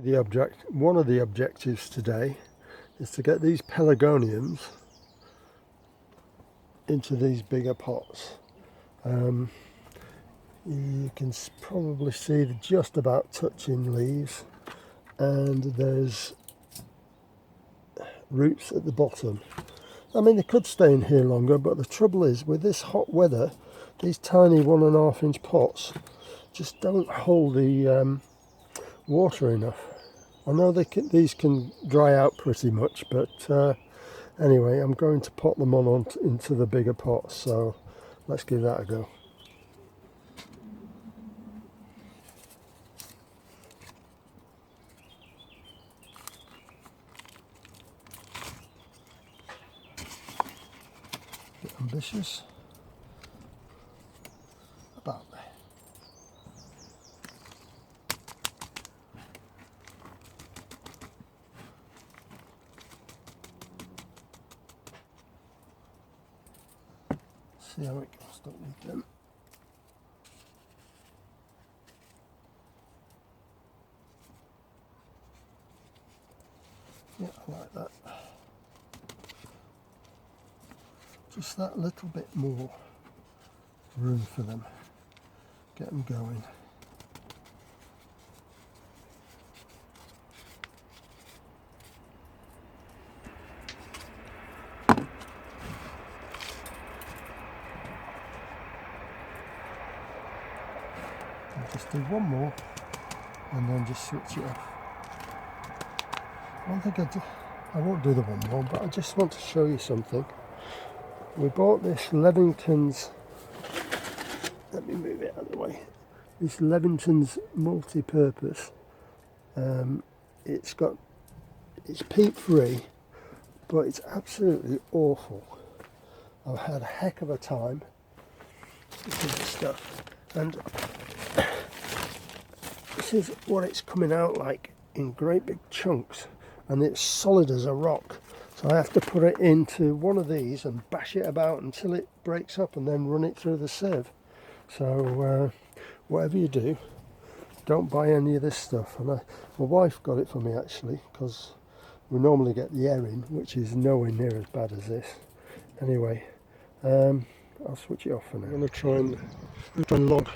One of the objectives today is to get these pelargoniums into these bigger pots. You can probably see they're just about touching leaves, and there's roots at the bottom. I mean, they could stay in here longer, but the trouble is with this hot weather, these tiny 1.5 inch pots just don't hold the water enough. I know these can dry out pretty much, but anyway, I'm going to pot them on into the bigger pots, so let's give that a go. Bit ambitious. About there. See how it goes, don't need them. Yeah, I like that. Just that little bit more room for them. Get them going. I'll just do one more and then just switch it off. One thing I won't do the one more, but I just want to show you something. We bought this Levington's, let me move it out of the way, this Levington's multi-purpose. It's peat free, but it's absolutely awful. I've had a heck of a time with this stuff, and this is what it's coming out like in great big chunks, and it's solid as a rock. So I have to put it into one of these and bash it about until it breaks up, and then run it through the sieve. So whatever you do, don't buy any of this stuff. And my wife got it for me actually, because we normally get the Erin, which is nowhere near as bad as this. Anyway, I'll switch it off for now. I'm going to try and log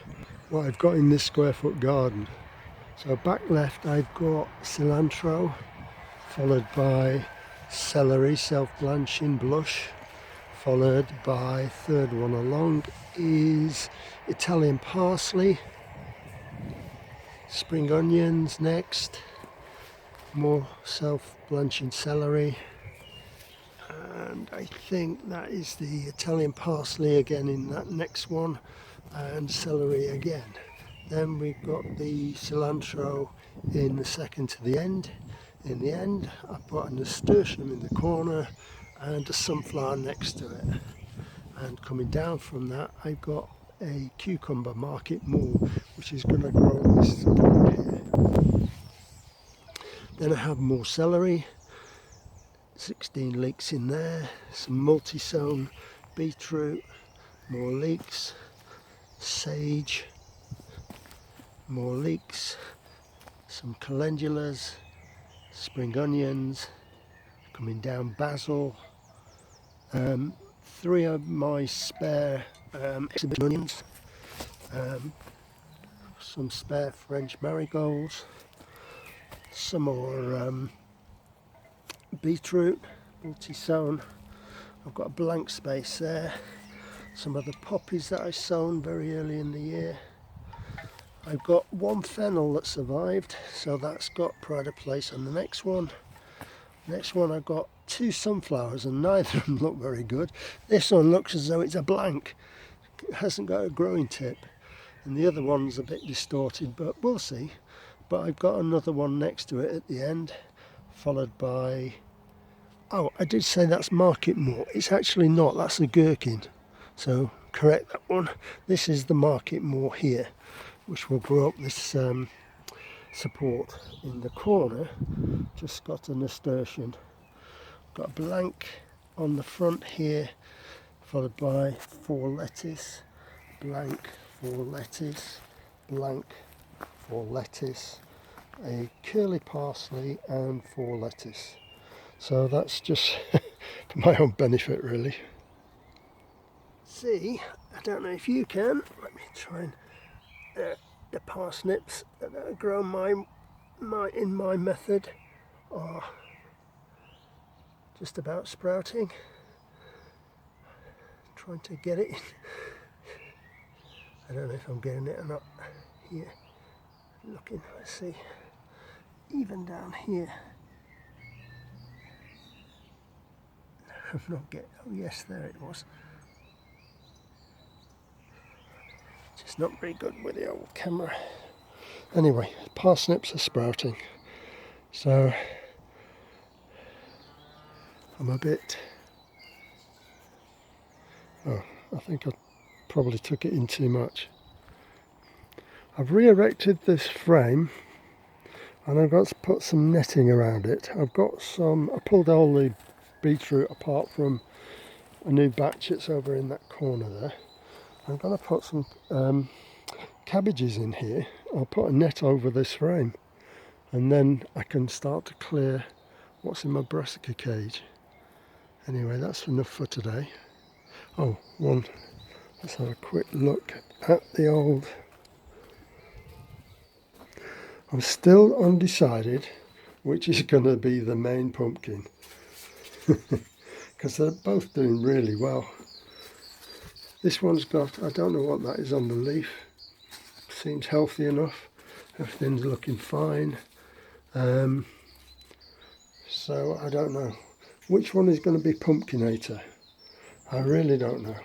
what I've got in this square foot garden. So back left I've got cilantro, followed by celery, self-blanching blush, followed by, third one along is Italian parsley, spring onions next, more self-blanching celery, and I think that is the Italian parsley again in that next one, and celery again. Then we've got the cilantro in the second to the end. In the end, I've put a nasturtium in the corner and a sunflower next to it. And coming down from that, I've got a cucumber market moor, which is going to grow this support here. Then I have more celery, 16 leeks in there, some multi-sown beetroot, more leeks, sage, more leeks, some calendulas, spring onions, coming down basil, 3 of my spare exhibition onions, some spare French marigolds, some more beetroot, multi-sown. I've got a blank space there, some of the poppies that I sown very early in the year. I've got one fennel that survived, so that's got pride of place on the next one. Next one I've got 2 sunflowers, and neither of them look very good. This one looks as though it's a blank. It hasn't got a growing tip. And the other one's a bit distorted, but we'll see. But I've got another one next to it at the end, followed by... Oh, I did say that's market moor. It's actually not, that's a gherkin. So correct that one. This is the market moor here, which will grow up this support. In the corner, just got a nasturtium. Got a blank on the front here, followed by 4 lettuce, blank, 4 lettuce, blank, 4 lettuce, a curly parsley and 4 lettuce. So that's just for my own benefit really. See, I don't know if you can, let me try and the parsnips that are grown in my method are just about sprouting. Trying to get it in. I don't know if I'm getting it or not. Here, looking, let's see, even down here. I'm not getting, oh yes, there it was. Just not very good with the old camera. Anyway, parsnips are sprouting. So I'm a bit, oh, I think I probably took it in too much. I've re-erected this frame and I've got to put some netting around it. I pulled all the beetroot apart from a new batch that's over in that corner there. I'm going to put some cabbages in here. I'll put a net over this frame and then I can start to clear what's in my brassica cage. Anyway, that's enough for today. Oh, let's have a quick look at the old. I'm still undecided which is going to be the main pumpkin because they're both doing really well. This one's got, I don't know what that is on the leaf, seems healthy enough, everything's looking fine, so I don't know which one is going to be Pumpkinator. I really don't know.